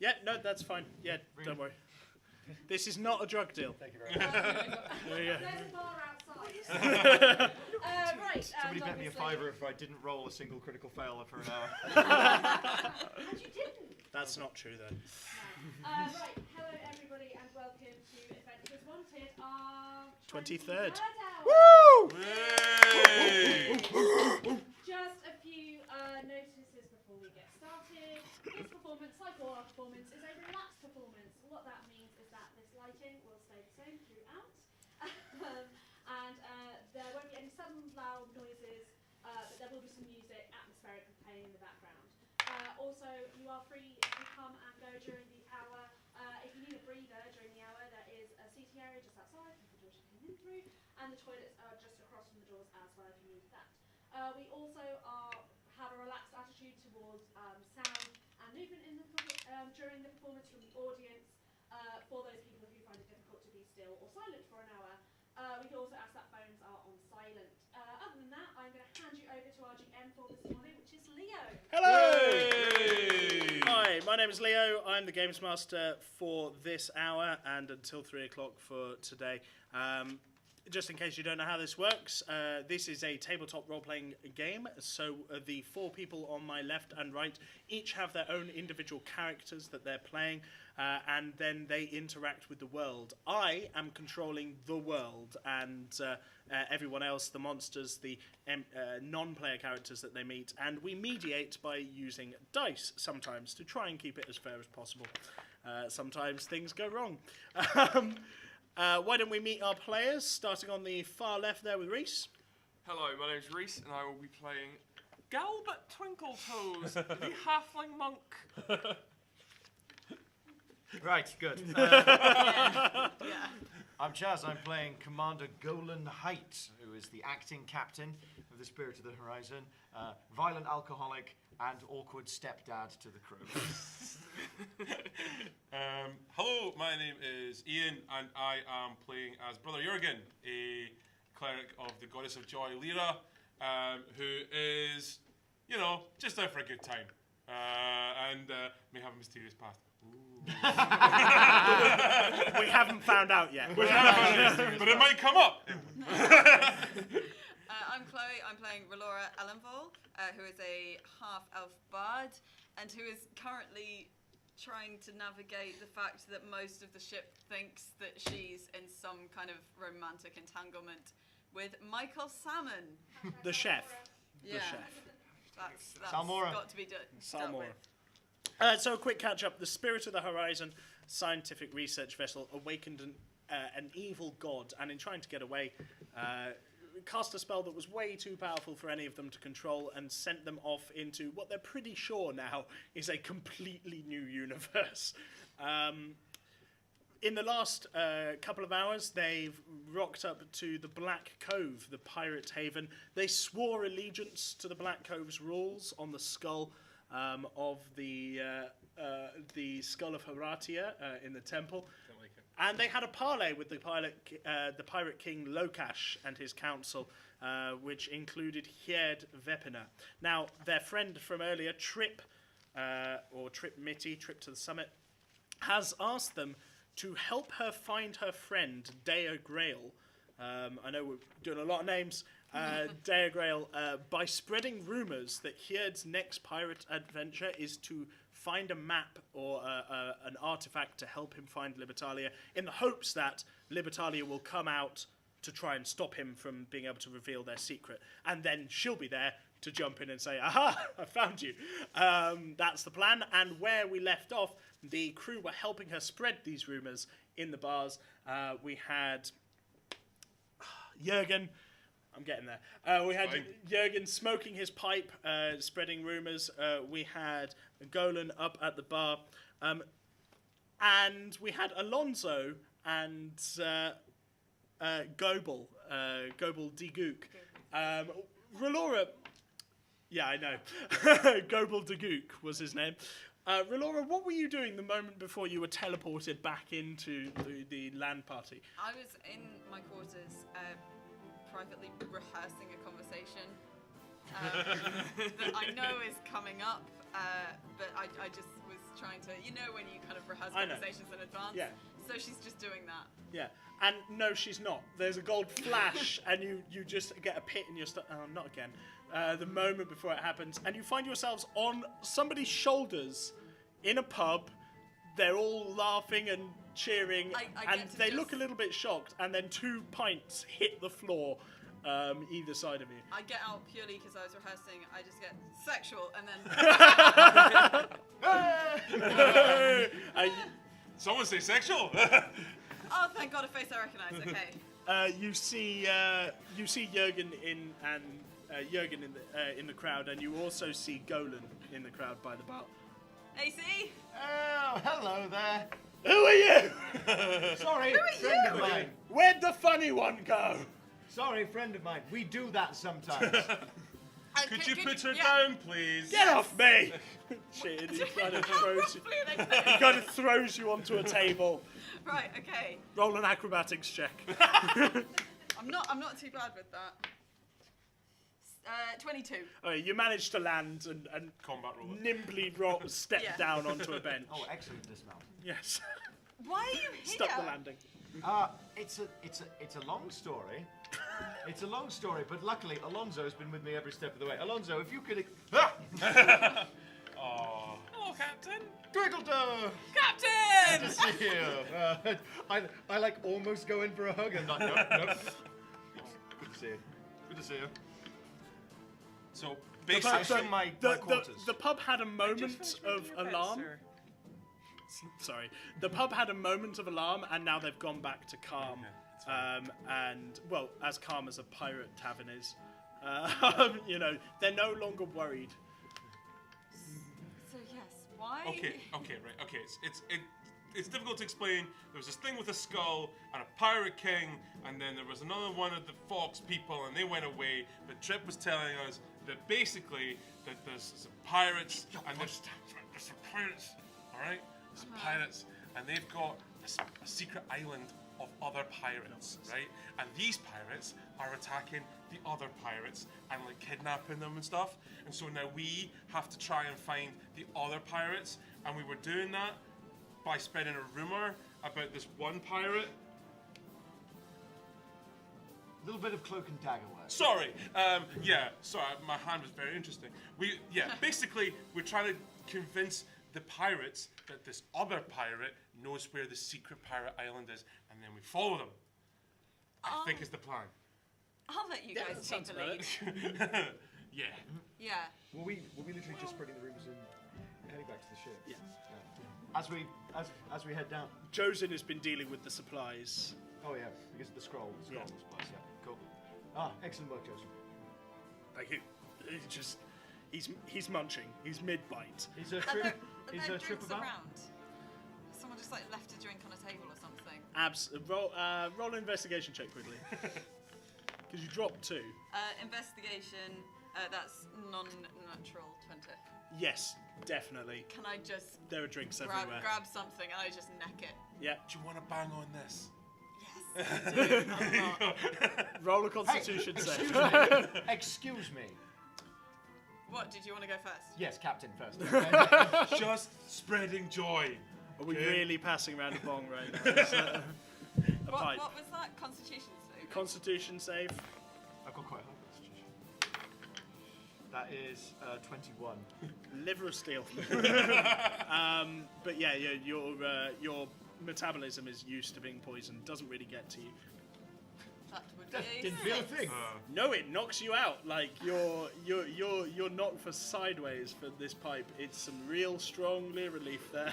Yeah, no, that's fine. Yeah, don't worry. This is not a drug deal. Thank you very much. There you go. There's a bar outside. Right. Somebody bet me a fiver if I didn't roll a single critical fail for an hour. And you didn't. That's not true, though. Right. Hello, everybody, and welcome to Adventures Wanted, our 23rd. hour. Woo! Just a few notices before we get started. This performance, like all our performance, is a relaxed performance. What that means is that this lighting will stay the same throughout, and there won't be any sudden loud noises, but there will be some music, atmospheric playing in the background. Also, you are free to come and go during the hour. If you need a breather during the hour, there is a seating area just outside, the doors you came in through, and the toilets are just across from the doors as well if you need that. We also have a relaxed attitude towards sound and movement in the during the performance from the audience. For those people who find it difficult to be still or silent for an hour, we can also ask that phones are on silent. Other than that, I'm going to hand you over to our GM for this morning, which is Leo. Hello! Hi, my name is Leo. I'm the Games Master for this hour and until 3 o'clock for today. Just in case you don't know how this works, this is a tabletop role-playing game, so the 4 people on my left and right each have their own individual characters that they're playing, and then they interact with the world. I am controlling the world, and everyone else, the monsters, the non-player characters that they meet, and we mediate by using dice sometimes to try and keep it as fair as possible. Sometimes things go wrong. Why don't we meet our players, starting on the far left there with Reese. Hello, my name's Reese, and I will be playing Galbert Twinkletoes, the halfling monk. Right, good. I'm Chaz. I'm playing Commander Golan Height, who is the acting captain of the Spirit of the Horizon, violent alcoholic, and awkward stepdad to the crew. Hello, my name is Ian, and I am playing as Brother Jurgen, a cleric of the Goddess of Joy, Lyra, who is, just out for a good time, and may have a mysterious past. We haven't found out yet. But it might come up. I'm Chloe. I'm playing Relora Ellenvol, who is a half-elf bard, and who is currently trying to navigate the fact that most of the ship thinks that she's in some kind of romantic entanglement with Michael Salmon. The chef. Yeah. The chef. That's Salmora. got to be dealt Salmora. with. So a quick catch-up. The Spirit of the Horizon scientific research vessel awakened an evil god, and in trying to get away, cast a spell that was way too powerful for any of them to control and sent them off into what they're pretty sure now is a completely new universe. In the last couple of hours, they've rocked up to the Black Cove, the pirate haven. They swore allegiance to the Black Cove's rules on the skull of the skull of Horatia in the temple. And they had a parley with the pirate king Lokash and his council, which included Hjerd Vepina. Now, their friend from earlier, Trip Mitty, Trip to the Summit, has asked them to help her find her friend, Dea Grail. I know we're doing a lot of names. Dea Grail, by spreading rumours that Hjerd's next pirate adventure is to find a map or an artifact to help him find Libertalia, in the hopes that Libertalia will come out to try and stop him from being able to reveal their secret. And then she'll be there to jump in and say, aha, I found you. That's the plan. And where we left off, the crew were helping her spread these rumours in the bars. We had Jurgen. I'm getting there. We had Jurgen smoking his pipe, spreading rumours. We had Golan up at the bar. And we had Alonso and Gobel de Gook. Relora, yeah, I know. Gobel de Gook was his name. Relora, what were you doing the moment before you were teleported back into the land party? I was in my quarters, privately rehearsing a conversation that I know is coming up, but I just was trying to, when you kind of rehearse I know. conversations in advance. Yeah. So she's just doing that. Yeah. And no, she's not. There's a gold flash, and you just get a pit in your stomach. Oh, not again. The moment before it happens, and you find yourselves on somebody's shoulders in a pub. They're all laughing and cheering, I and get to they just- look a little bit shocked, and then 2 pints hit the floor either side of you. I get out purely because I was rehearsing. I just get sexual, and then Someone say sexual. oh, thank God, a face I recognise. Okay. You see Jürgen in the crowd, and you also see Golan in the crowd by the bar. AC. Oh, hello there. Who are you? Sorry, Who are friend you? of mine. Where'd the funny one go? Sorry, friend of mine. We do that sometimes. Could you put her yeah. down, please? Get off me! Shit, he kind of throws you. He kind of throws you onto a table. Right. Okay. Roll an acrobatics check. I'm not too bad with that. 22. Okay, you manage to land and Combat roll. nimbly step Yeah. down onto a bench. Oh, excellent dismount. Yes. Why are you here? Stuck the landing. It's a long story. It's a long story, but luckily Alonso has been with me every step of the way. Alonso, if you could. Oh. Hello, Captain. Twinkleto! Captain! Good to see you. I like almost go in for a hug and not. Nope. Good to see you. Good to see you. So Back basically, to my The quarters. pub had a moment of alarm. Sorry. The pub had a moment of alarm, and now they've gone back to calm. And, well, as calm as a pirate tavern is. They're no longer worried. So yes, why? Okay, right. Okay, it's difficult to explain. There was this thing with a skull and a pirate king, and then there was another one of the fox people, and they went away. But Trip was telling us that basically that there's some pirates, and there's some pirates, all right? There's some pirates, and they've got a secret island of other pirates, right? And these pirates are attacking the other pirates and like kidnapping them and stuff. And so now we have to try and find the other pirates, and we were doing that by spreading a rumor about this one pirate. A little bit of cloak and dagger work. Sorry, my hand was very interesting. Basically we're trying to convince the pirates that this other pirate knows where the secret pirate island is, and then we follow them. I think is the plan. I'll let you Yeah, guys that take sounds the about lead. it. Yeah. Yeah. Were we literally just spreading the rumors and heading back to the ship? Yeah. As we head down. Josen has been dealing with the supplies. Oh yeah, because of the scroll. The scroll Yeah. was plus, yeah. Cool. Ah, excellent work, Joseph. Like he's munching. He's mid-bite. Is a Are trip? there Is a trip drinks about? around? Someone just like left a drink on a table or something. Roll an investigation check quickly. Because you dropped 2. Investigation. That's non-natural 20. Yes, definitely. Can I just There are drinks everywhere. grab something and I just neck it? Yeah. Do you want to bang on this? Yes. Roll a Constitution save. Excuse me. What, did you want to go first? Yes, Captain first. Okay. Just spreading joy. Are we Okay. really passing around a bong right now? Is that a What, pipe. what was that? Constitution save? Constitution save. I've got quite a high constitution. That is 21. Liver of steel. But yeah, your metabolism is used to being poisoned. Doesn't really get to you. That would be a Didn't feel a 6. thing. No, it knocks you out. Like you're knocked for sideways for this pipe. It's some real strong leer relief there.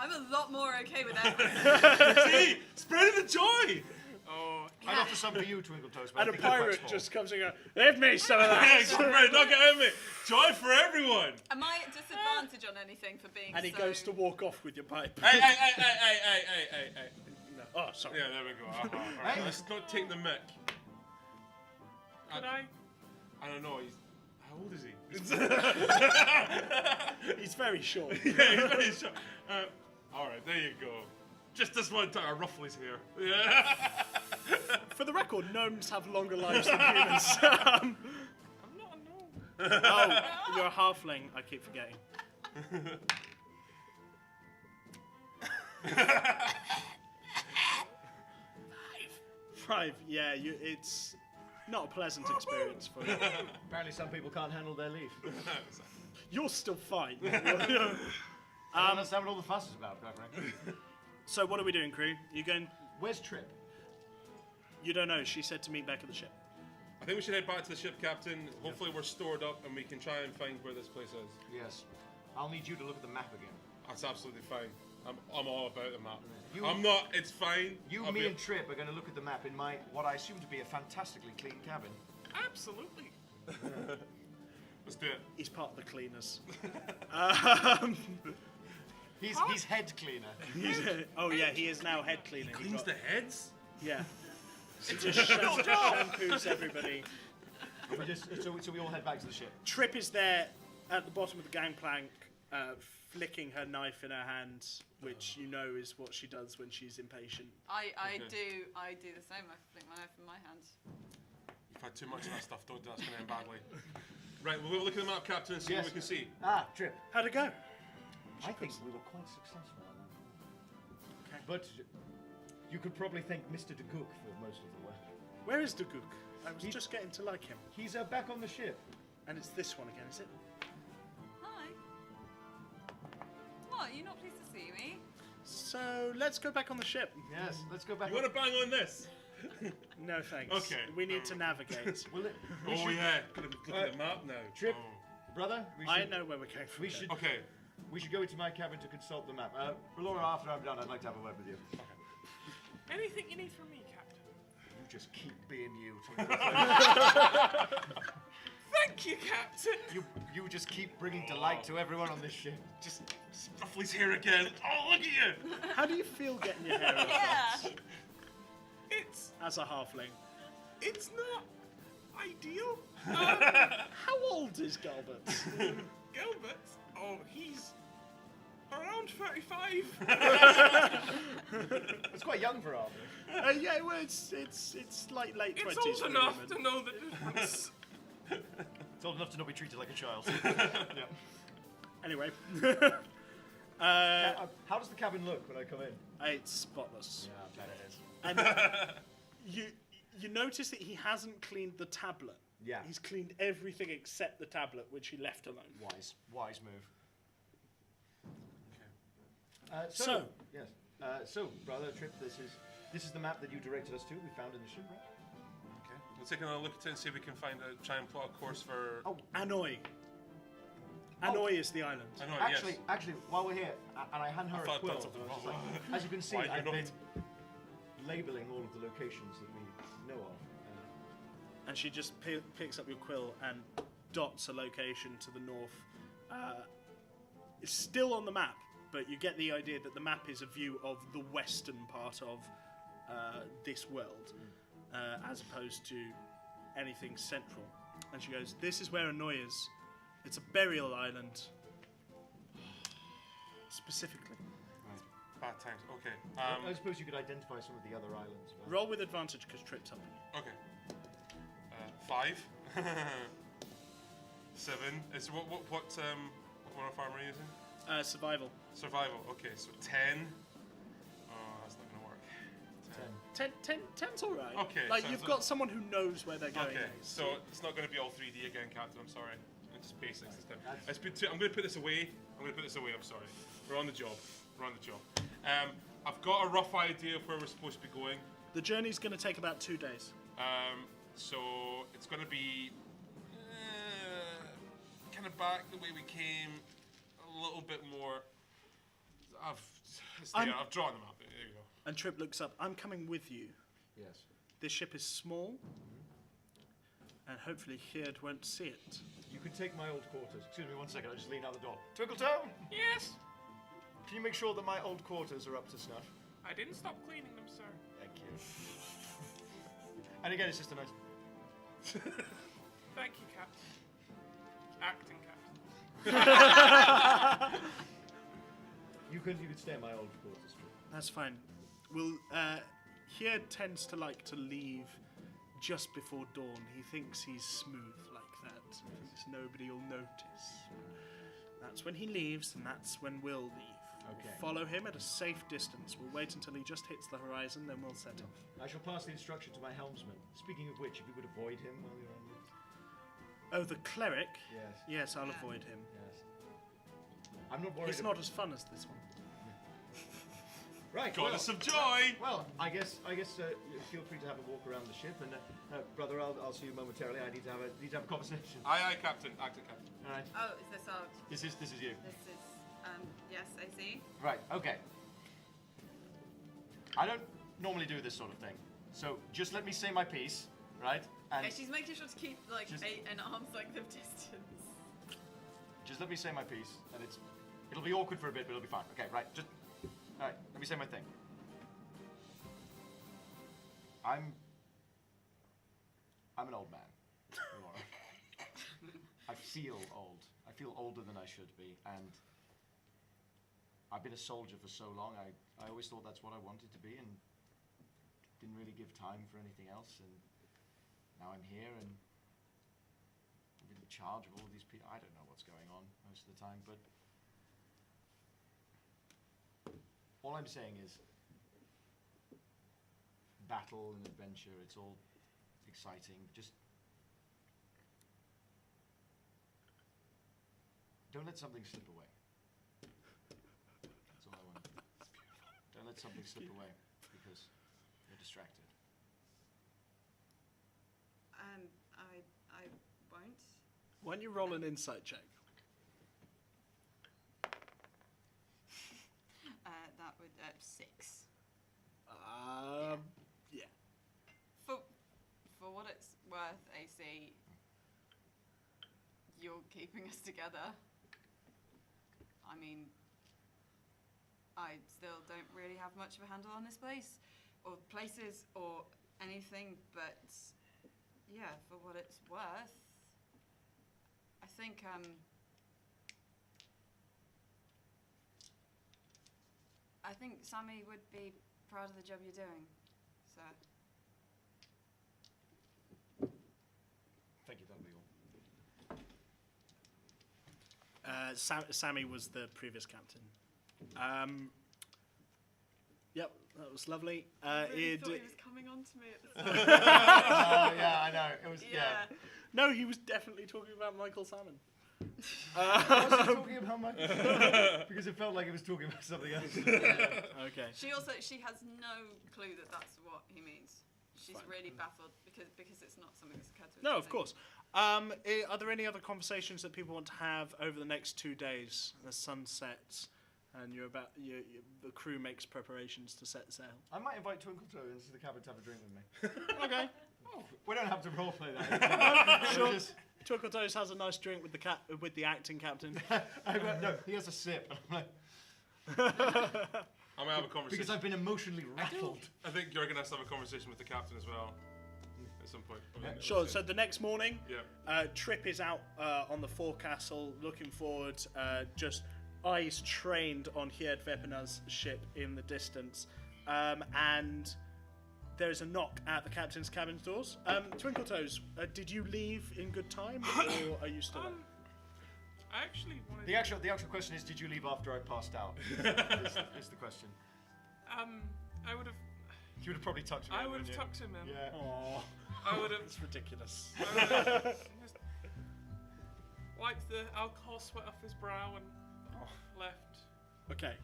I'm a lot more okay with that. See, spreading the joy. Oh, I'd offer some for you, Twinkle Toast. but I and a think you're quite pirate small. just comes and goes, "Give me some of Yeah, that." spread, knock it out, mate. Joy for everyone. Am I at disadvantage on anything for being And he so... goes to walk off with your pipe. Hey. No. Oh, sorry. Yeah, there we go. All right, Hey. let's not take the mick. Could I? I don't know. How old is he? He's very short. Yeah, he's very short. All right, there you go. Just this one time, I ruffle his hair. Yeah. For the record, gnomes have longer lives than humans. I'm not a gnome. Oh, you're a halfling. I keep forgetting. Five. Yeah, it's not a pleasant experience for you. Apparently, some people can't handle their leaf. You're still fine. I don't understand what all the fuss is about, quite frankly. So what are we doing, crew? You going? Where's Trip? You don't know. She said to meet back at the ship. I think we should head back to the ship, Captain. Hopefully we're stored up and we can try and find where this place is. Yes. I'll need you to look at the map again. That's absolutely fine. I'm all about the map. You- I'm not. It's fine. You, I'll me, be- and Trip are going to look at the map in my what I assume to be a fantastically clean cabin. Absolutely. Let's do it. He's part of the cleaners. He's head cleaner. Oh yeah, he is now head cleaner. He Cleans got- the heads. Yeah. He just shampoos everybody. So we all head back to the ship. Trip is there at the bottom of the gangplank, flicking her knife in her hand, which you know is what she does when she's impatient. I Okay. do the same. I flick my knife in my hand. You've had too much of that stuff, don't do. That's going to end badly. Right, we'll look at the map, Captain, and see Yes. what we can see. Trip. How'd it go? I think we were quite successful on that. Okay. But you could probably thank Mr. de Cook for most of the work. Where is Duguk? I was He- just getting to like him. He's back on the ship. And it's this one again, is it? Hi. What? You're not pleased to see me? So let's go back on the ship. Yes, let's go back. You want to bang on this? No thanks. Okay. We need to navigate. Well, we Oh should- yeah. Gotta look at the map now. Trip. Oh. Brother, we I should, know where we're going from. we should Okay. we should go into my cabin to consult the map. Laura, after I'm done, I'd like to have a word with you. Anything you need from me, Captain? You just keep being you. Thank you, Captain. You just keep bringing delight to everyone on this ship. Just ruffle his hair again. Oh, look at you! How do you feel getting your hair up Yeah. It's as a halfling? not ideal. How old is Galbert? Gilbert. Oh, he's around 35. It's quite young for our. Yeah, well, it's like late It's 20s. old for enough women. to know the difference. It's old enough to not be treated like a child. Anyway, How does the cabin look when I come in? it's spotless. Yeah, I bet it is. And you notice that he hasn't cleaned the tablet. Yeah. He's cleaned everything except the tablet, which he left alone. Wise move. So- yes. So, brother Trip, this is the map that you directed us to. We found in the shipwreck. Okay. We'll take another look at it and see if we can try and plot a course for. Oh, Annoy. Annoy is the island. I know. actually, while we're here, and I hand her I a thought quill. that's something and I was wrong. just like, as you can see, Why you're I've not- been labeling all of the locations that we know of. And she just picks up your quill and dots a location to the north. It's still on the map, but you get the idea that the map is a view of the western part of this world, as opposed to anything central. And she goes, "This is where Annoy is. It's a burial island, specifically." Bad times. Okay. I suppose you could identify some of the other islands. Well. Roll with advantage because Trip's helping you. Okay. 5. 7. Is what modifier am I using? Survival. Survival. Okay, so 10. Oh, that's not gonna work. 10's all right. Okay, Like so- you've so- got someone who knows where they're going. Okay, Ace. so it's not going to be all 3D again, Captain. I'm sorry. It's just basics this time. That's- I'm going to put this away. I'm sorry. We're on the job. I've got a rough idea of where we're supposed to be going. The journey's going to take about 2 days. So it's going to be kind of back the way we came, a little bit more. I've drawn them up. There you go. And Trip looks up. I'm coming with you. Yes. This ship is small, and hopefully Heard won't see it. You can take my old quarters. Excuse me 1 second, I'll just lean out the door. Twinkletown! Yes. Can you make sure that my old quarters are up to snuff? I didn't stop cleaning them, sir. Thank you. And again, it's just a nice... Thank you, Captain. Acting Captain. You can stay in my old quarters. That's fine. Heard tends to like to leave just before dawn. He thinks he's smooth like that. He thinks nobody will notice. That's when he leaves, and that's when we'll leave. Okay. We'll follow him at a safe distance. We'll wait until he just hits the horizon, then we'll set off. I shall pass the instruction to my helmsman. Speaking of which, if you would avoid him while you're on the... Oh, the cleric? Yes. Yes, I'll Yeah. avoid him. Yes. I'm not worried. It's not as fun as this one. Right. Goddess of joy! Well, I guess. Feel free to have a walk around the ship, and brother, I'll see you momentarily. I need to have a conversation. Aye, Captain. Acting Captain. All right. Oh, is this our? This is you. This is yes, I see. Right. Okay. I don't normally do this sort of thing, so just let me say my piece, right? And Okay, she's making sure to keep like Just- an arm's length of distance. just let me say my piece, and it'll be awkward for a bit, but it'll be fine. Okay. Right. All right. Let me say my thing. I'm an old man, Laura. I feel old. I feel older than I should be, and I've been a soldier for so long. I always thought that's what I wanted to be, and didn't really give time for anything else. And now I'm here, and I'm in charge of all of these people. I don't know what's going on most of the time, but all I'm saying is battle and adventure, it's all exciting. Just don't let something slip away. That's all I want. Don't let something slip away because you're distracted. I won't. Why don't you roll an insight check? That would 6. Yeah. For what it's worth, AC, you're keeping us together. I mean, I still don't really have much of a handle on this place, or places, or anything, but yeah, for what it's worth, I think, I think Sammy would be proud of the job you're doing, so. Thank you, that'll be all. Sammy was the previous captain. Yep, that was lovely. I really thought he was coming on to me at the start. Oh yeah, I know. It was Yeah. No, he was definitely talking about Michael Salmon. Was he talking about my? Because it felt like he was talking about something else. Okay. She has no clue that that's what he means. She's really baffled because it's not something that's occurred to her. No, of course. Are there any other conversations that people want to have over the next 2 days? The sun sets, and the crew makes preparations to set sail. I might invite Twinkle Toes into the cabin to have a drink with me. Okay. We don't have to roleplay that. Sure. Twinkle Toes has a nice drink with the acting captain. No, he has a sip. I'm like, I might have a conversation. because I've been emotionally rattled. I think Jurgen has to have a conversation with the captain as well at some point. Sure. So the next morning, Yeah. Trip is out on the forecastle, looking forward, just eyes trained on Hierd Vepena's ship in the distance, and there is a knock at the captain's cabin doors. Twinkle Toes, did you leave in good time, or are you still? I actually wanted. The actual question is, did you leave after I passed out? is the question. I would have. You would have probably tucked me in, I would wouldn't have you? tucked him in. Yeah. Aww, I would have. it's ridiculous. Just wiped the alcohol sweat off his brow and left. Okay.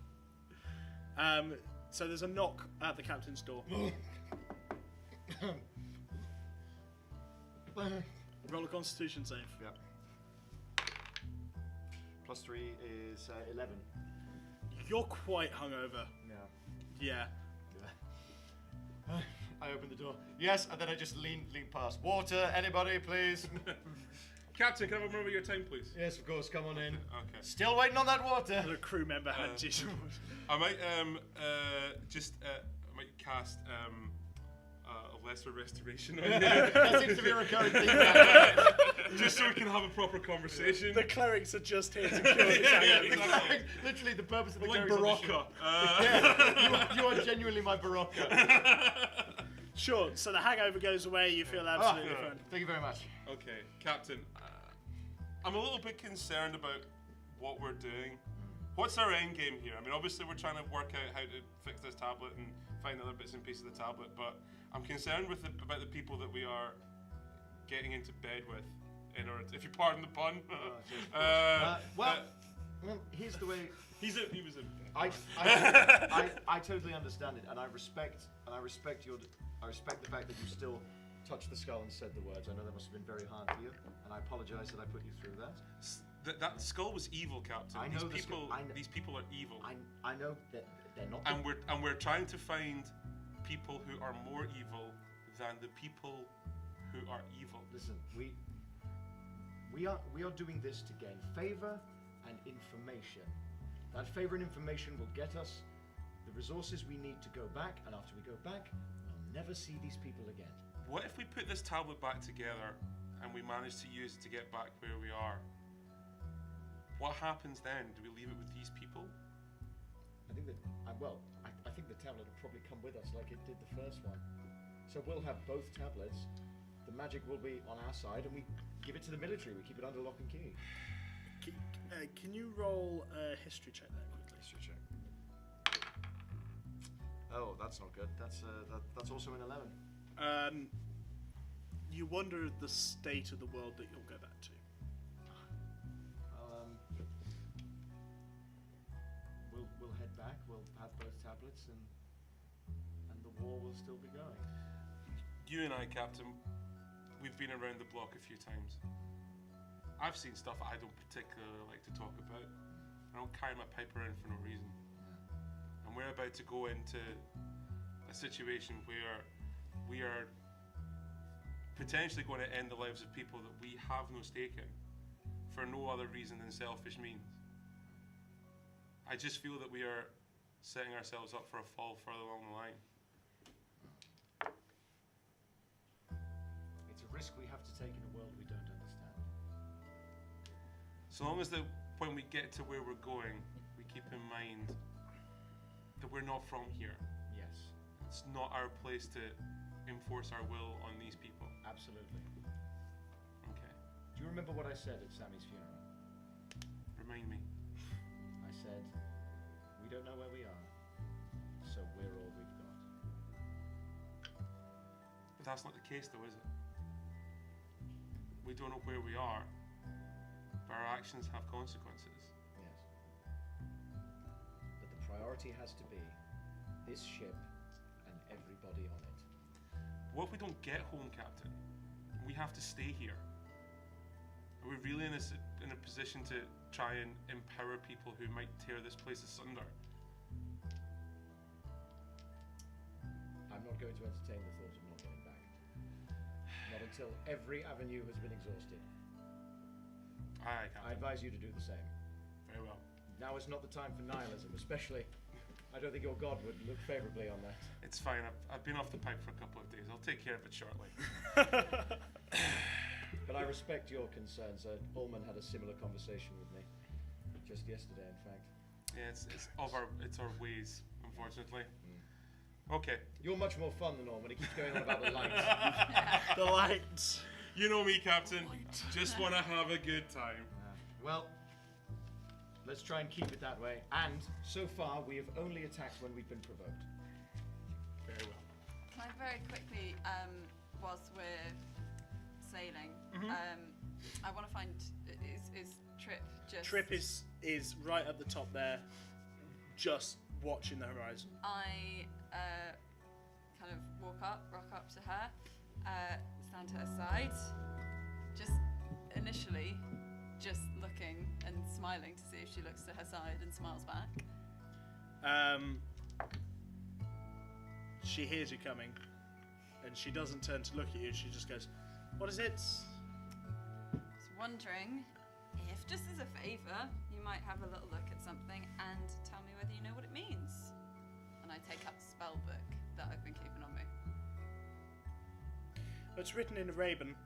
So there's a knock at the captain's door. Roll a Constitution save. Yeah. +3 is 11. You're quite hungover. Yeah. Yeah. I opened the door. Yes, and then I just lean past. Water, anybody, please? Captain, can I remember your time, please? Yes, of course. Come on in. Okay. Still waiting on that water. And a crew member hands you some. I might I might cast a lesser restoration on you, That seems to be a recurring theme. just so we can have a proper conversation. The clerics are just here to kill this hangover. Exactly. Literally, the purpose of the Like clerics on the Barocca. ship. Yeah, you are genuinely my Barocca. Sure, so the hangover goes away, you feel absolutely fine. Thank you very much. Okay, Captain. I'm a little bit concerned about what we're doing. What's our end game here? I mean, obviously we're trying to work out how to fix this tablet and find other bits and pieces of the tablet, but I'm concerned about the people that we are getting into bed with. If you pardon the pun. Well, here's the way. He was a. I totally understand it, and I respect the fact that you still touched the skull and said the words. I know that must have been very hard for you, and I apologize that I put you through that. That skull was evil, Captain. I know these people are evil. I know that they're not. And we're trying to find people who are more evil than the people who are evil. Listen, we are doing this to gain favor and information. That favor and information will get us the resources we need to go back, and after we go back, we'll never see these people again. What if we put this tablet back together and we manage to use it to get back where we are? What happens then? Do we leave it with these people? I think that, I think the tablet will probably come with us like it did the first one. So we'll have both tablets. The magic will be on our side, and we give it to the military. We keep it under lock and key. Can you roll a history check there quickly? History check. Oh, that's not good. That's also an 11. You wonder the state of the world that you'll go back to. We'll head back. We'll have both tablets, and the war will still be going. You and I, Captain, we've been around the block a few times. I've seen stuff I don't particularly like to talk about. I don't carry my pipe around for no reason. And we're about to go into a situation where we are potentially going to end the lives of people that we have no stake in for no other reason than selfish means. I just feel that we are setting ourselves up for a fall further along the line. It's a risk we have to take in a world we don't understand. So long as when we get to where we're going, we keep in mind that we're not from here. Yes. It's not our place to enforce our will on these people. Absolutely. Okay. Do you remember what I said at Sammy's funeral? Remind me. I said, we don't know where we are, so we're all we've got. But that's not the case though, is it? We don't know where we are, but our actions have consequences. Yes. But the priority has to be this ship and everybody on it. What if we don't get home, Captain? We have to stay here. Are we really in a position to try and empower people who might tear this place asunder? I'm not going to entertain the thought of not getting back. Not until every avenue has been exhausted. Aye, Captain. I advise you to do the same. Very well. Now is not the time for nihilism, especially. I don't think your god would look favourably on that. It's fine. I've been off the pipe for a couple of days. I'll take care of it shortly. But I respect your concerns. Ullman had a similar conversation with me just yesterday, in fact. Yeah, it's our ways, unfortunately. Okay. You're much more fun than Ullman. He keeps going on about the lights. The lights. You know me, Captain. Just want to have a good time. Well, let's try and keep it that way. And so far, we have only attacked when we've been provoked. Very well. Can I very quickly, whilst we're sailing, I want to find is Trip just. Trip is right at the top there, just watching the horizon. I kind of rock up to her, stand to her side, just initially, just looking and smiling to see if she looks to her side and smiles back. She hears you coming, and she doesn't turn to look at you. She just goes, "What is it?" I was wondering if, just as a favour, you might have a little look at something and tell me whether you know what it means. And I take up the spell book that I've been keeping on me. It's written in Arabian.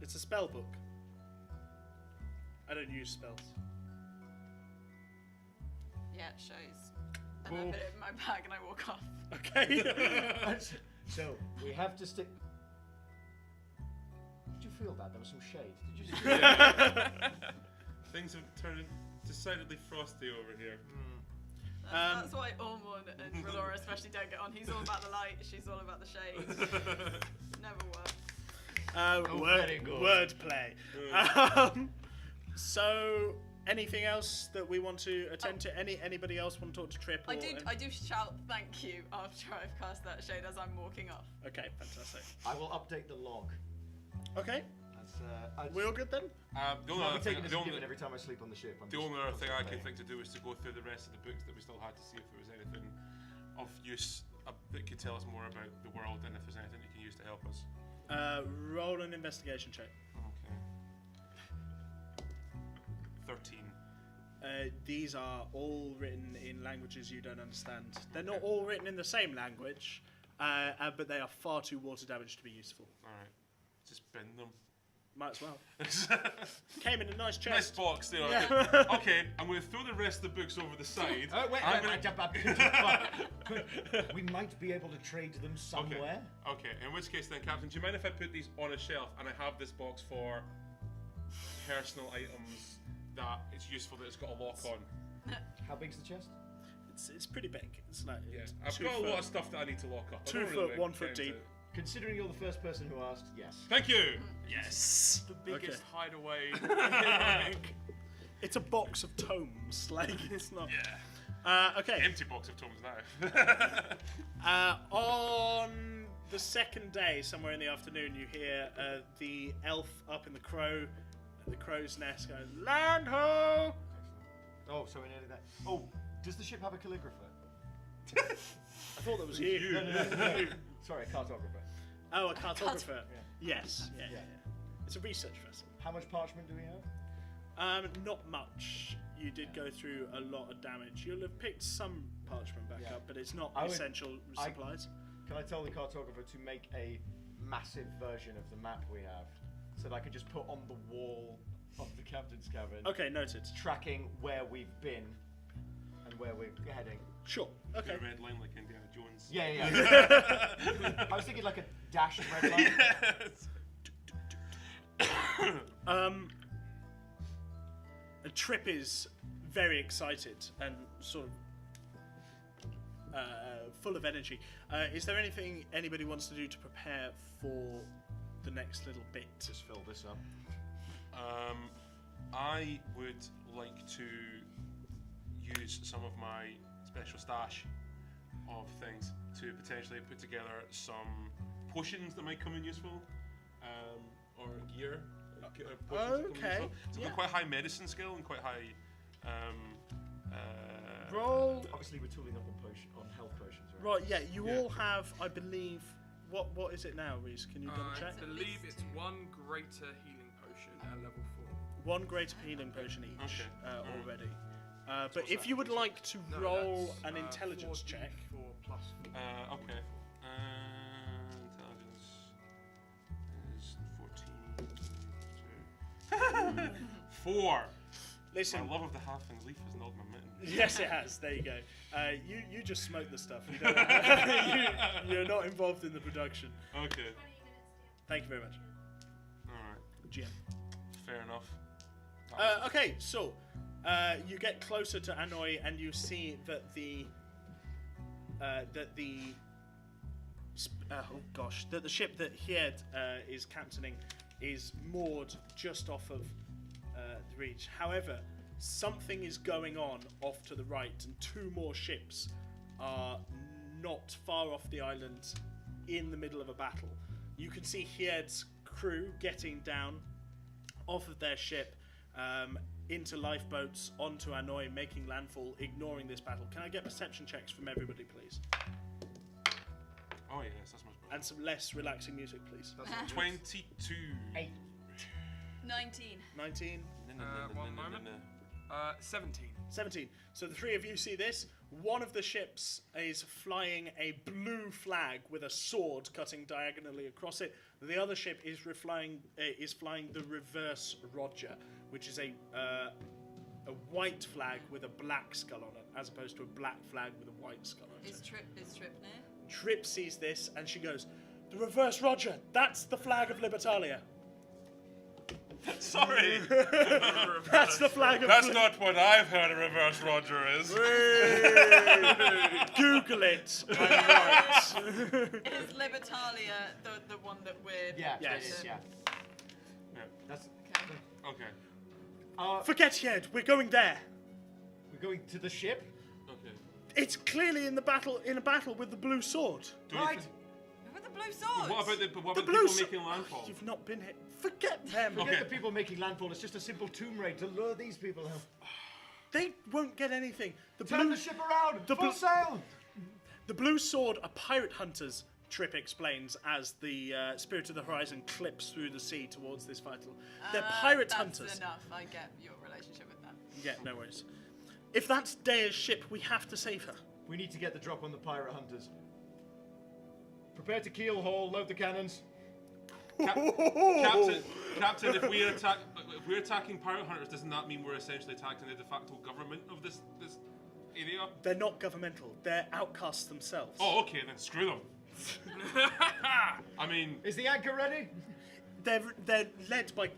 It's a spell book. I don't use spells. Yeah, it shows. And I put it in my bag and I walk off. Okay. So, we have to stick... Did you feel that? There was some shade. Did you Things have turned decidedly frosty over here. That's why Ormond and Relora especially don't get on. He's all about the light, she's all about the shade. Never works. very good. Wordplay. So, anything else that we want to attend to? Anybody else want to talk to Trip? I do shout thank you after I've cast that shade as I'm walking off. Okay, fantastic. I will update the log. Okay, That's, we all good then? The only I'll other be thing, taking this the as a only, given every time I sleep on the ship. the only other thing I can think to do is to go through the rest of the books that we still had to see if there was anything of use that could tell us more about the world and if there's anything you can use to help us. Roll an investigation check. Okay. 13. These are all written in languages you don't understand. They're not all written in the same language, but they are far too water damaged to be useful. Alright. Just bend them. Might as well. Came in a nice Nice chest. box there. Yeah. Okay, I'm going to throw the rest of the books over the side. Wait, we might be able to trade them somewhere. Okay, in which case then, Captain, do you mind if I put these on a shelf and I have this box for personal items that it's useful that it's got a lock on? How big's the chest? It's pretty big. It's like Yeah, I've 2 got a lot foot. of stuff that I need to lock up. I 2 don't foot, really 1 foot intend to- deep. Considering you're the first person who asked, yes. Thank you. Yes. The biggest hideaway. It's a box of tomes. Like it's not. Yeah. Okay. Empty box of tomes now. On the second day, somewhere in the afternoon, you hear the elf up in the crow's nest going, "Land ho!" Oh, so we're nearly there. Oh, does the ship have a calligrapher? I thought that was you. No. Sorry, a cartographer. Oh, a cartographer. Yes. Yeah. It's a research vessel. How much parchment do we have? Not much. You did go through a lot of damage. You'll have picked some parchment back Yeah. up, but it's not I would- essential supplies. Can I tell the cartographer to make a massive version of the map we have so that I can just put on the wall of the captain's cabin, Okay, noted. tracking where we've been and where we're heading? Sure. Okay. The red line like Indiana Jones. Yeah. I was thinking like a dash of red line. Yes. Trip is very excited and sort of full of energy. Is there anything anybody wants to do to prepare for the next little bit? Just fill this up. I would like to use some of my special stash of things to potentially put together some potions that might come in useful, or gear. Potions that come in Okay, useful. So I've yeah. got quite high medicine skill and quite high. Roll. Obviously, we're tooling up on health potions, right? Right. Yeah. You Yeah. all have, I believe. What is it now, Reese? Can you double check? I believe it's 1 greater healing potion at level 4. 1 greater healing potion each Okay. already. But What's if that? you would like to No, roll that's, an intelligence 4d4 check. plus 4. Okay. Intelligence is 14. 4. Listen. My love of the halfling leaf has gnawed my mitten. Yes, it has. There you go. You just smoke the stuff. You don't, you're not involved in the production. Okay. 20 minutes to Thank you very much, Alright. GM. Fair enough. Okay, so you get closer to Hanoi and you see that the ship that Hied is captaining is moored just off of the reach. However, something is going on off to the right, and 2 more ships are not far off the island in the middle of a battle. You can see Hied's crew getting down off of their ship into lifeboats onto Hanoi, making landfall, ignoring this battle. Can I get perception checks from everybody, please? Oh yes, that's much better. And some less relaxing music, please. 22. 19. 19, 1 moment. 17. 17. So the 3 of you see this. One of the ships is flying a blue flag with a sword cutting diagonally across it. The other ship is flying the reverse Roger, which is a white flag with a black skull on it, as opposed to a black flag with a white skull on it. Is Trip near? Trip sees this and she goes, "The reverse Roger, that's the flag of Libertalia." Sorry. That's the flag of That's not what I've heard a reverse Roger is. Google it. I'm right. Is Libertalia the one that we're... Yeah, Yes. it is, yeah. Yeah. That's, Okay. Okay. Forget Yed. We're going there. we're going to the ship? Okay. It's clearly in a battle with the blue sword. Do we Right. With the blue swords. What about the The people blue sword. making landfall? You've not been here. Forget them. Forget Okay. the people making landfall. It's just a simple tomb raid to lure these people out. They won't get anything. The Turn blue the ship around! the Full blue- sail! The Blue Sword are pirate hunters, Trip explains as the Spirit of the Horizon clips through the sea towards this battle. They're pirate that's hunters. enough. I get your relationship with them. Yeah, no worries. If that's Daya's ship, we have to save her. We need to get the drop on the pirate hunters. Prepare to keel haul, load the cannons. Captain, if we're attacking pirate hunters, doesn't that mean we're essentially attacking the de facto government of this area? They're not governmental. They're outcasts themselves. Oh, okay, then screw them. I mean, Is the anchor ready? They're led by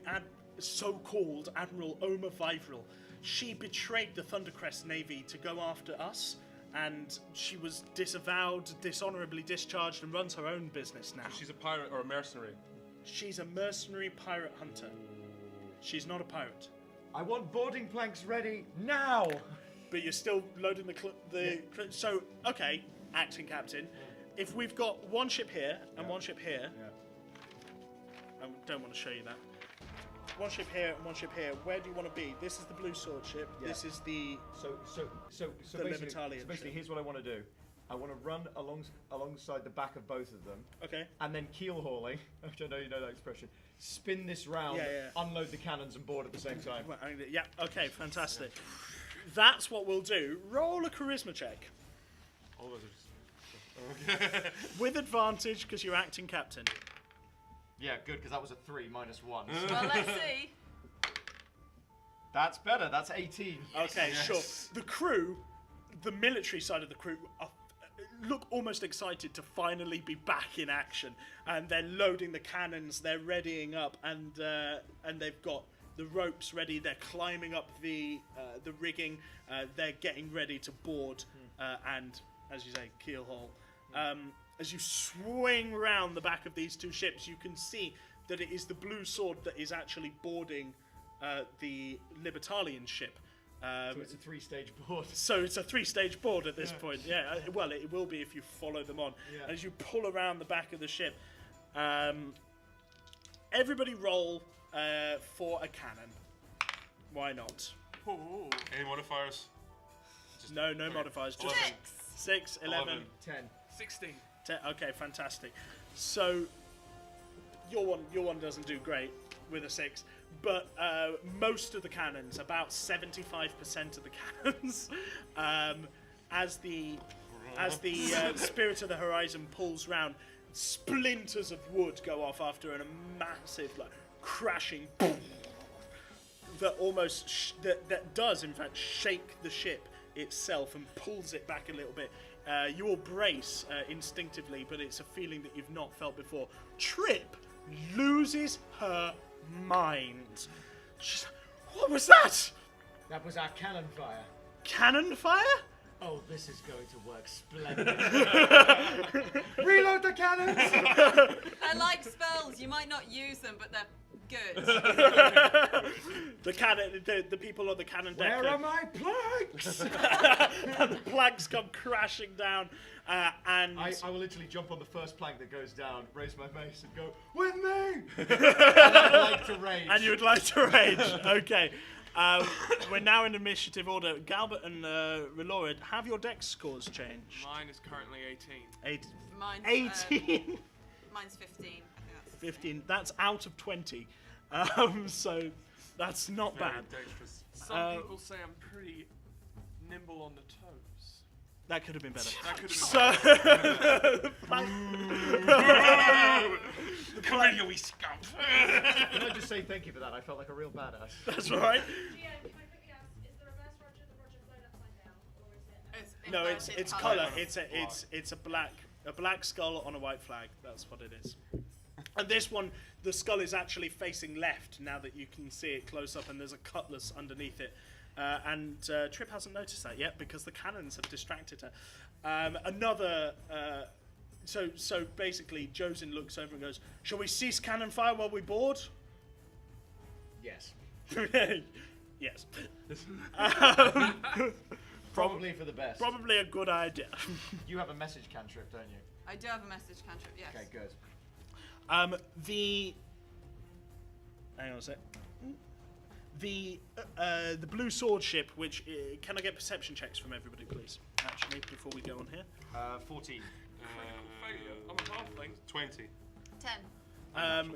so-called Admiral Oma Vivril. She betrayed the Thundercrest Navy to go after us, and she was disavowed, dishonorably discharged, and runs her own business now. she's a pirate or a mercenary. She's a mercenary pirate hunter. She's not a pirate. I want boarding planks ready now! But you're still loading So, okay, acting captain. If we've got one ship here and one ship here, I don't want to show you that. One ship here and one ship here. Where do you want to be? This is the Blue Sword ship. Yeah. This is the So The basically, Libertalian ship. here's what I want to do. I want to run alongside the back of both of them, okay. and then keel hauling, which I know you know that expression, spin this round, Yeah. unload the cannons and board at the same time. Well, yeah. Okay. Fantastic. That's what we'll do. Roll a charisma check All of us are just... Okay. with advantage because you're acting captain. Yeah, good, because that was a 3 minus 1. Well, let's see. That's better, that's 18. Okay, Yes. sure. The crew, the military side of the crew, look almost excited to finally be back in action, and they're loading the cannons, they're readying up, and they've got the ropes ready. They're climbing up the rigging. They're getting ready to board, and as you say, keel haul. As you swing round the back of these two ships, you can see that it is the Blue Sword that is actually boarding the Libertalian ship. So it's a 3-stage board. So it's a 3-stage board at this point. Yeah, well, it will be if you follow them on. Yeah. As you pull around the back of the ship, everybody roll for a cannon. Why not? Ooh. Any modifiers? No modifiers. Just 11. 6, 11, 10. 16. 10. Okay, fantastic. So your one doesn't do great with a 6, but most of the cannons, about 75% of the cannons, as the Spirit of the Horizon pulls round, splinters of wood go off after, and a massive crashing that does in fact shake the ship itself and pulls it back a little bit. You all brace instinctively, but it's a feeling that you've not felt before. Trip loses her mind. She's, what was that? That was our cannon fire. Cannon fire? Oh, this is going to work splendidly. Reload the cannons! They're like spells. You might not use them, but they're good. The people on the cannon deck. Where are my planks? And the planks come crashing down, and I will literally jump on the first plank that goes down, raise my mace, and go, with me! And I'd like to rage. and you would like to rage. Okay. We're now in initiative order. Galbert and Relorid, have your dex scores changed? Mine is currently 18. Mine's, 18. Mine's 15. I think that's 15. That's out of 20. So that's not Very bad. dexterous. Some people say I'm pretty nimble on the toes. That could have been better. That could have been Come here, you wee scum. Can I just say thank you for that? I felt like a real badass. That's right. GM, can I quickly ask, is the reverse Roger the Roger flowed upside down, or is it? It's No, inverted it's colour. colour. It's a black skull on a white flag. That's what it is. And this one, the skull is actually facing left now that you can see it close up, and there's a cutlass underneath it. And Trip hasn't noticed that yet because the cannons have distracted her. So basically, Josin looks over and goes, "Shall we cease cannon fire while we board?" Yes. Yes. Probably for the best. Probably a good idea. You have a message cantrip, don't you? I do have a message cantrip, yes. Okay, good. Hang on a sec. The blue sword ship, which can I get perception checks from everybody, please? Actually, before we go on here. 14. Failure. I'm a halfling. 20. 10.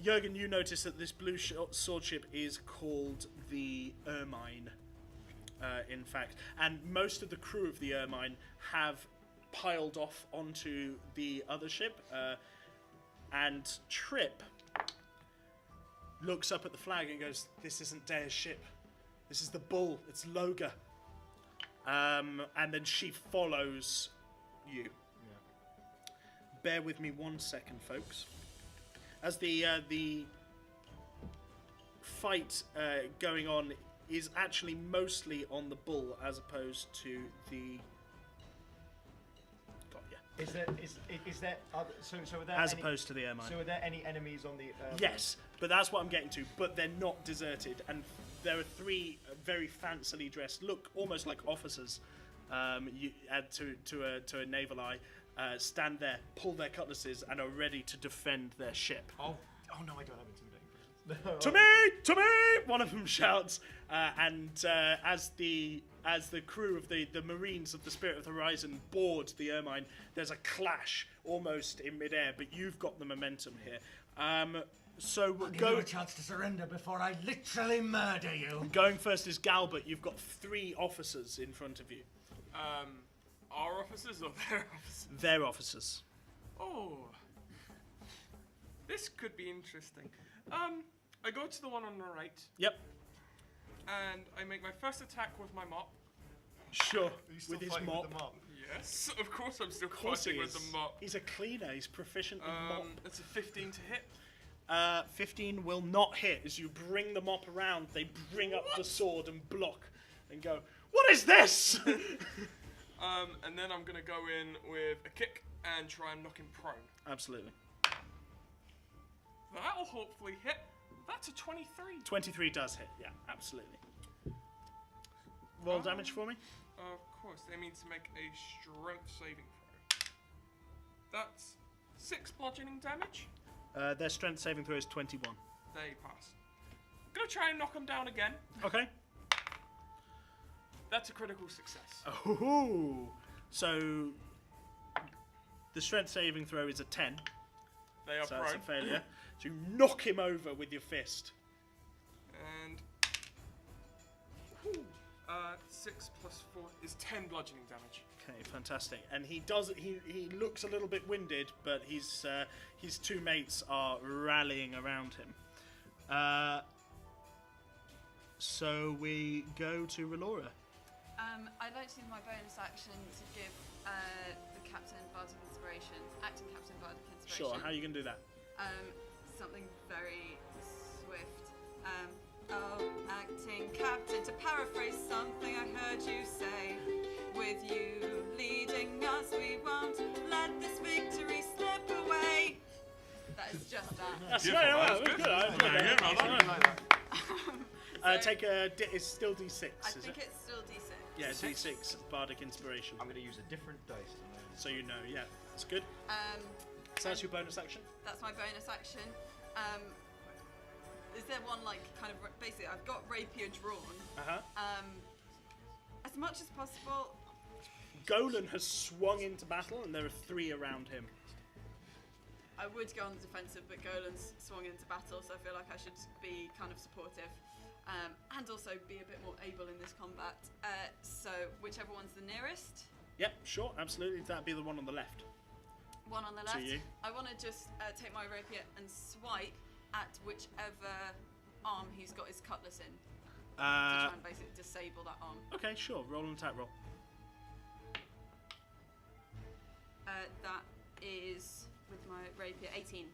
Jurgen, you notice that this blue sword ship is called the Ermine, in fact, and most of the crew of the Ermine have piled off onto the other ship, and Trip looks up at the flag and goes, "This isn't Dare's ship. This is the Bull. It's Loga." And then she follows you. Yeah. Bear with me 1 second, folks. As the fight going on is actually mostly on the Bull as opposed to the. Got ya. Is there other, so are there As any, opposed to the Ermine. So are there any enemies on the Yes, but that's what I'm getting to. But they're not deserted, and there are 3 very fancily dressed, look almost like officers. You add to a naval eye, stand there, pull their cutlasses, and are ready to defend their ship. Oh no, I don't have intimidating presence. To me! To me! One of them shouts, and as the crew of the Marines of the Spirit of the Horizon board the Ermine, there's a clash almost in midair, but you've got the momentum here. So Go a chance to surrender before I literally murder you. going first is Galbert. You've got 3 officers in front of you. Our officers or their officers? They're officers. Oh. This could be interesting. I go to the one on the right, Yep. and I make my first attack with my mop. Sure. With his mop. Yes, of course I'm still Of course fighting he with is. the mop. He's a cleaner. He's proficient in mop. It's a 15 to hit. 15 will not hit. As you bring the mop around, they bring up the sword and block and go, "What is this?" And then I'm gonna go in with a kick and try and knock him prone. Absolutely. That'll hopefully hit. That's a 23. 23 does hit. Yeah, absolutely. Roll damage for me. Of course, they mean to make a strength saving throw. That's 6 bludgeoning damage. Their strength saving throw is 21. They pass. Gonna try and knock him down again. Okay. That's a critical success. Oh, so the strength saving throw is a 10. They are So prone. that's a failure. So you knock him over with your fist. And 6 plus 4 is 10 bludgeoning damage. Okay, fantastic. And he does. He looks a little bit winded, but his 2 mates are rallying around him. So we go to Relora. I'd like to use my bonus action to give the captain bardic inspiration, acting captain bardic inspiration. Sure. How are you gonna do that? Something very swift. Acting captain, to paraphrase something I heard you say. With you leading us, we won't let this victory slip away. That is just that. That's Beautiful, very well. that's Good. good. I enjoyed Very that. good, well done. I like that. Take a. It's still D6. I Is think it? it's still D6. Yeah, D6 bardic inspiration. I'm going to use a different dice. So you know. Yeah, it's good. So that's your bonus action. That's my bonus action. Is there one basically I've got rapier drawn. As much as possible. Golan has swung into battle, and there are 3 around him. I would go on the defensive, but Golan's swung into battle, so I feel like I should be kind of supportive. And also be a bit more able in this combat. So whichever one's the nearest. Yep, sure, absolutely. That'd be the one on the left. One on the left. you. I want to just take my rapier and swipe at whichever arm he's got his cutlass in. To try and basically disable that arm. Okay, sure. Roll an attack roll. That is with my rapier. 18.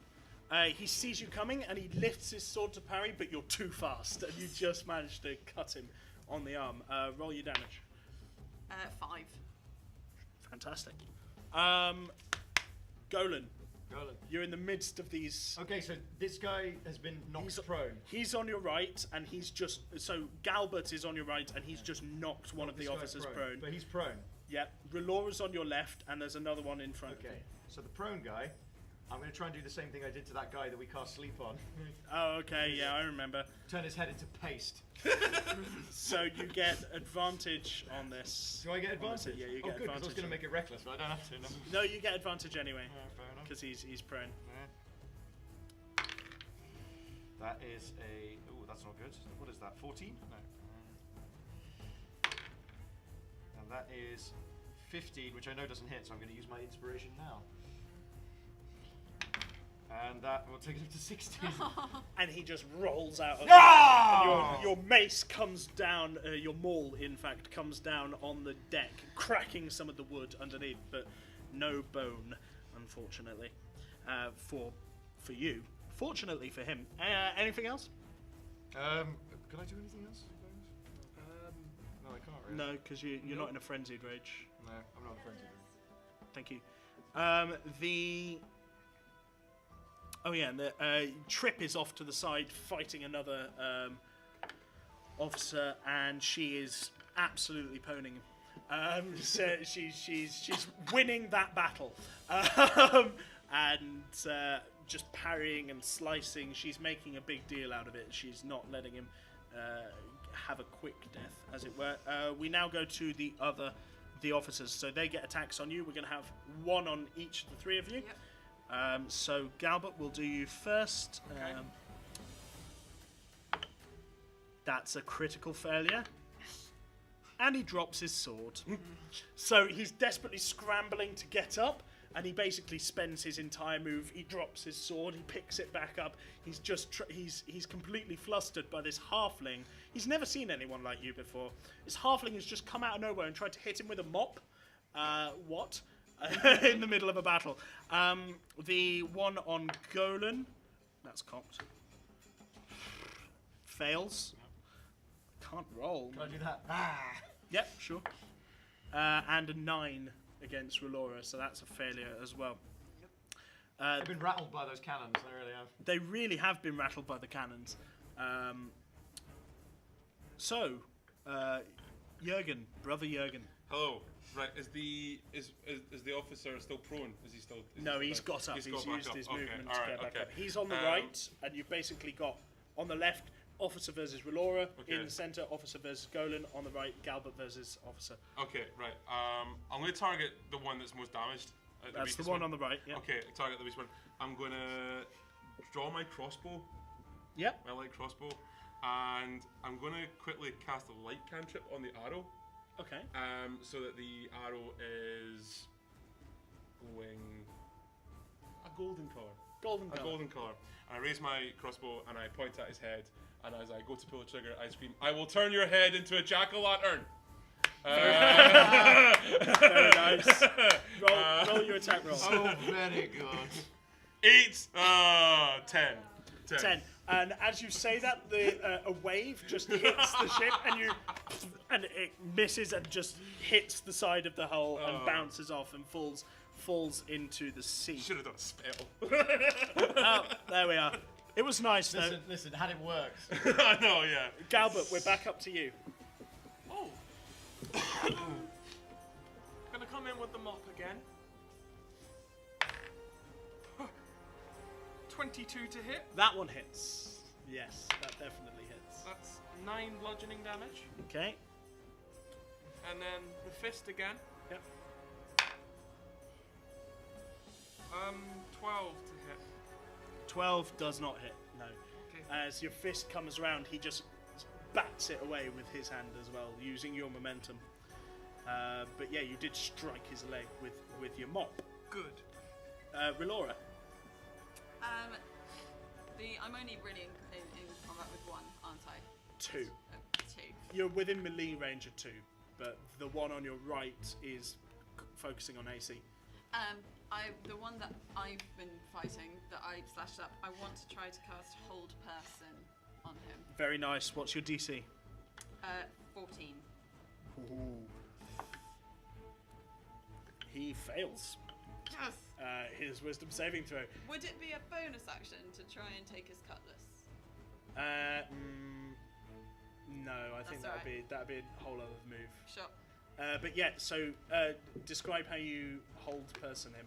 He sees you coming and he lifts his sword to parry, but you're too fast and you just managed to cut him on the arm. Roll your damage. 5. Fantastic. Golan, you're in the midst of these. Okay, so this guy has been knocked prone. He's on your right, and he's just so Galbert is on your right, and he's just knocked one of the This guy's officers prone. But he's prone. Yep. Relora's on your left, and there's another one in front. Okay, so the prone guy, I'm going to try and do the same thing I did to that guy that we cast sleep on. Oh, okay, yeah, I remember. Turn his head into paste. So you get advantage on this. Do I get advantage? Yeah, you oh, get good, 'cause I was advantage. going to make it reckless, but I don't have to. No, you get advantage anyway, Fair enough. because he's prone. That is a... Oh, that's not good. What is that, 14? No. And that is 15, which I know doesn't hit, so I'm going to use my inspiration now. And that will take it up to 16. And he just rolls out of No! and your mace comes down, your maul, in fact, comes down on the deck, cracking some of the wood underneath, but no bone, unfortunately, for you. Fortunately for him. Anything else? Could I do anything else? No, I can't really. No, because you're not in a frenzied rage. No, I'm not a frenzied rage. Thank you. Oh yeah, and the Trip is off to the side fighting another officer, and she is absolutely poning him. So she's winning that battle, and just parrying and slicing. She's making a big deal out of it. She's not letting him have a quick death, as it were. We now go to the officers. So they get attacks on you. We're going to have one on each of the three of you. Yep. So Galbert, we'll do you first. Okay. That's a critical failure. And he drops his sword. So he's desperately scrambling to get up, and he basically spends his entire move. He drops his sword, he picks it back up. He's just he's completely flustered by this halfling. He's never seen anyone like you before. This halfling has just come out of nowhere and tried to hit him with a mop. What? In the middle of a battle. The one on Golan, that's cocked. Fails. Can't roll. Can I do that? Yep, sure. And a 9 against Relora, so that's a failure as well. I've been rattled by those cannons, I really have. They really have been rattled by the cannons. Jurgen, brother Jurgen. Hello. Right, is the officer still prone? Is he still? No, he's got up. He's got back used up. his Okay, movement to alright, get back okay. up. He's on the right, and you've basically got on the left officer versus Relora. Okay. In the centre, officer versus Golan. On the right, Galbert versus officer. Okay, right. I'm going to target the one that's most damaged. That's the weakest one on the right. Yeah. Okay, target the weakest one. I'm going to draw my crossbow. Yep. My light crossbow, and I'm going to quickly cast a light cantrip on the arrow. Okay. So that the arrow is glowing a golden colour. Golden colour. A golden colour. And I raise my crossbow and I point at his head. And as I go to pull the trigger, I scream, "I will turn your head into a jack-o'-lantern." Very nice. Roll your attack roll. Oh, very good. 8. 10. 10. And as you say that, a wave just hits the ship, and it misses and just hits the side of the hull and bounces off and falls into the sea. Should have done a spell. Oh, there we are. It was nice though. Listen, had it worked. I know, yeah. Galbert, we're back up to you. Oh. Gonna come in with the mop again. 22 to hit. That one hits. Yes, that definitely hits. That's 9 bludgeoning damage. Okay. And then the fist again. Yep. 12 to hit. 12 does not hit. No. Okay. As your fist comes around, he just bats it away with his hand as well, using your momentum. But yeah, you did strike his leg with your mop. Good. Relora. I'm only really in combat with one, aren't I? 2. 2. You're within melee range of 2, but the one on your right is focusing on AC. The one that I've been fighting, that I slashed up, I want to try to cast Hold Person on him. Very nice. What's your DC? 14. Ooh. He fails. Yes. His wisdom saving throw. Would it be a bonus action to try and take his cutlass? No, I think That's that'd be a whole other move. Sure. But yeah, so describe how you hold person him.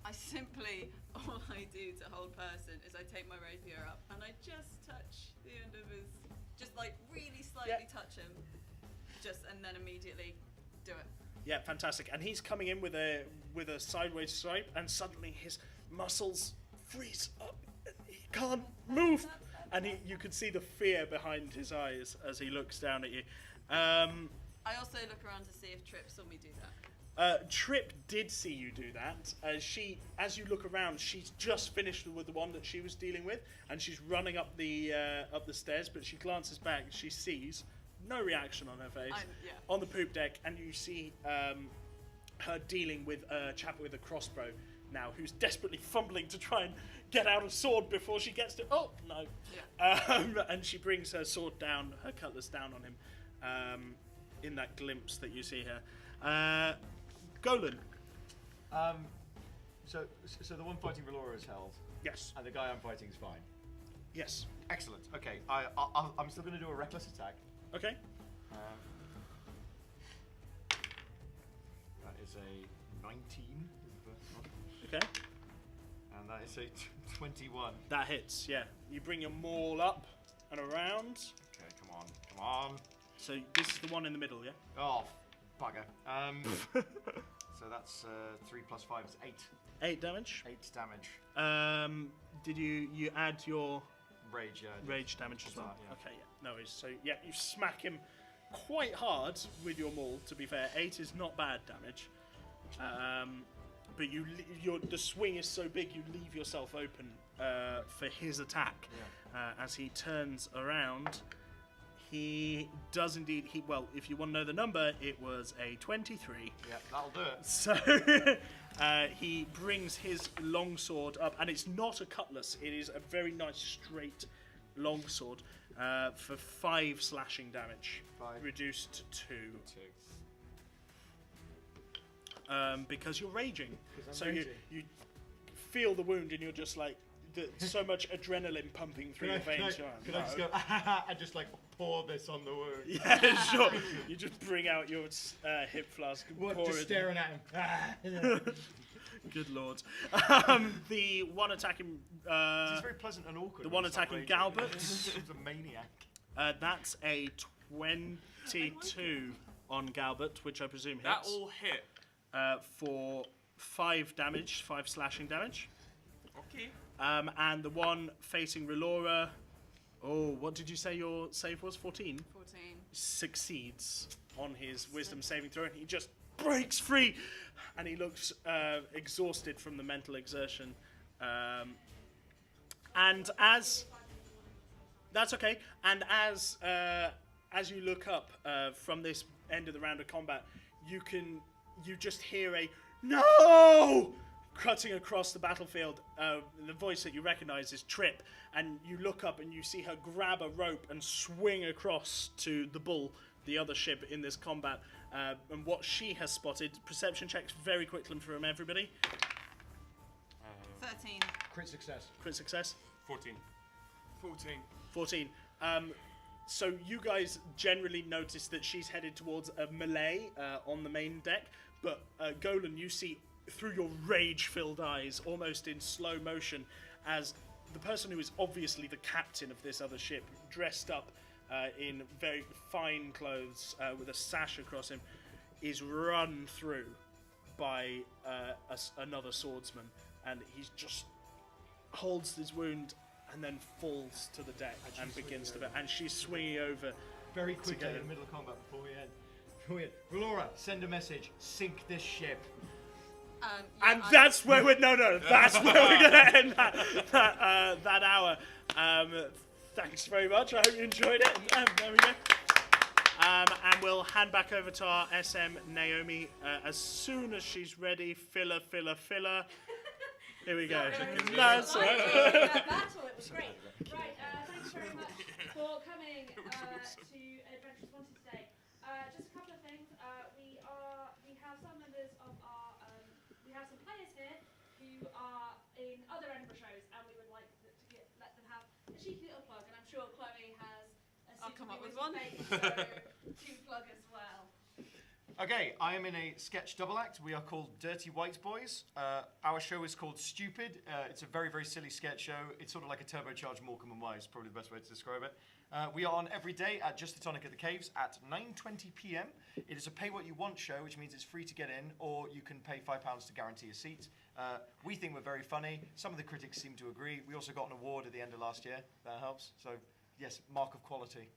I simply, all I do to hold person is I take my rapier up and I just touch the end of his, just like really slightly touch him, and then immediately do it. Yeah, fantastic. And he's coming in with a sideways swipe, and suddenly his muscles freeze up, and he can't move. And you can see the fear behind his eyes as he looks down at you. I also look around to see if Trip saw me do that. Trip did see you do that. As you look around, she's just finished with the one that she was dealing with, and she's running up the stairs. But she glances back, she sees no reaction on her face on the poop deck, and you see her dealing with a chap with a crossbow now, who's desperately fumbling to try and get out a sword before she gets to. Oh no! Yeah. And she brings her sword down, her cutlass down on him, in that glimpse that you see her. Golan. So the one fighting Relora is held. Yes. And the guy I'm fighting is fine. Yes. Excellent. Okay. I'm still going to do a reckless attack. Okay. That is a 19. Okay. And that is a 21. That hits. Yeah. You bring your maul up and around. Okay. Come on. So this is the one in the middle, yeah. Oh, bugger. So that's 3 plus 5 is 8. 8 damage. 8 damage. Did you add your Rage, yeah. rage damage as well? Yeah. Okay, yeah. No worries. So yeah, you smack him quite hard with your maul. To be fair, 8 is not bad damage. But the swing is so big, you leave yourself open for his attack. Yeah. As he turns around, he does indeed. If you want to know the number, it was a 23. Yeah, that'll do it. So he brings his longsword up, and it's not a cutlass. It is a very nice straight longsword for 5 slashing damage, 5. reduced to 2. 2. Because you're raging. So you feel the wound, and you're just like so much adrenaline pumping through your veins. Could I just go and just like pour this on the wound? Yeah, sure. You just bring out your hip flask and pour Just it. staring at him. Good lord. The one attacking. It's very pleasant and awkward. The one attacking Galbert. He's a maniac. That's a 22 on Galbert, which I presume hits. That all hit. For 5 damage, 5 slashing damage. Okay. And the one facing Relora. Oh, what did you say your save was? 14? 14. Succeeds on his wisdom saving throw, and he just breaks free, and he looks exhausted from the mental exertion. And as that's okay, and as you look up from this end of the round of combat, you just hear a no cutting across the battlefield. The voice that you recognize is Trip, and you look up and you see her grab a rope and swing across to the Bull, the other ship in this combat. And what she has spotted, perception checks very quickly from everybody. 13. Crit success. Crit success. 14. 14. So you guys generally notice that she's headed towards a melee on the main deck, but Golan, you see through your rage-filled eyes, almost in slow motion, as the person who is obviously the captain of this other ship, dressed up in very fine clothes with a sash across him, is run through by another swordsman, and he just holds his wound and then falls to the deck and begins to. And she's swinging over very quickly in the middle of combat before we end. Relora, send a message. Sink this ship. And that's where we're that's where we're gonna end that hour. Thanks very much. I hope you enjoyed it. There we go. And we'll hand back over to our SM Naomi as soon as she's ready. Filler. Here we go. No, it's all right. That battle, it was great. Right, thanks very much for coming to Adventures Wanted today. Just a couple of things. We have some members of our, we have some players here who are in other Edinburgh shows, and we would like let them have a cheeky little plug. And I'm sure Chloe has a I'll come up with super one. face, so to plug as well. Okay, I am in a sketch double act. We are called Dirty White Boys. Our show is called Stupid. It's a very, very silly sketch show. It's sort of like a turbocharged Morecambe and Wise, probably the best way to describe it. We are on every day at Just the Tonic at the Caves at 9:20 p.m. It is a pay what you want show, which means it's free to get in, or you can pay £5 to guarantee a seat. We think we're very funny. Some of the critics seem to agree. We also got an award at the end of last year. That helps. So, yes, mark of quality.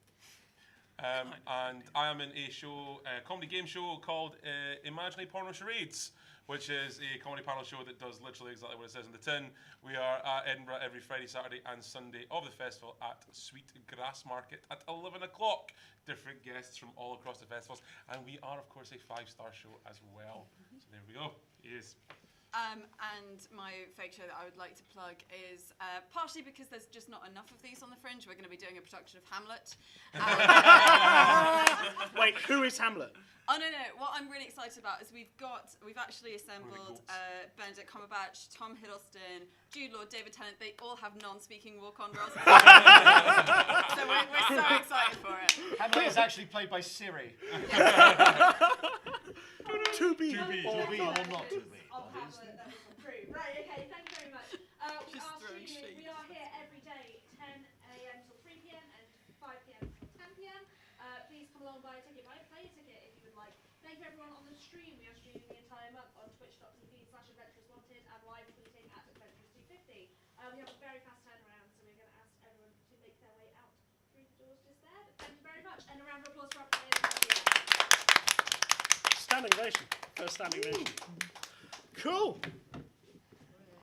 And I am in a show, comedy game show called Imaginary Porno Charades, which is a comedy panel show that does literally exactly what it says in the tin. We are at Edinburgh every Friday, Saturday and Sunday of the festival at Sweet Grass Market at 11 o'clock. Different guests from all across the festivals. And we are, of course, a 5-star show as well. So there we go. Yes. And my fake show that I would like to plug is partially because there's just not enough of these on the Fringe. We're going to be doing a production of Hamlet. Wait, who is Hamlet? Oh no! What I'm really excited about is we've actually assembled Benedict Cumberbatch, Tom Hiddleston, Jude Law, David Tennant. They all have non-speaking walk-on roles. So we're so excited for it. Hamlet is actually played by Siri. To be. Or not to be. I'll have that was approved. Right, okay, thank you very much. We are here every day, 10 a.m. till 3 p.m. and 5 p.m. till 10 p.m. Please come along, buy a ticket, buy a ticket if you would like. Thank you everyone on the stream. We are streaming the entire month on twitch.tv/adventureswanted and live tweeting at adventures250. We have a very fast turnaround, so we're going to ask everyone to make their way out through the doors just there. But thank you very much, and a round of applause for our players. Standing ovation. First standing ovation. Cool.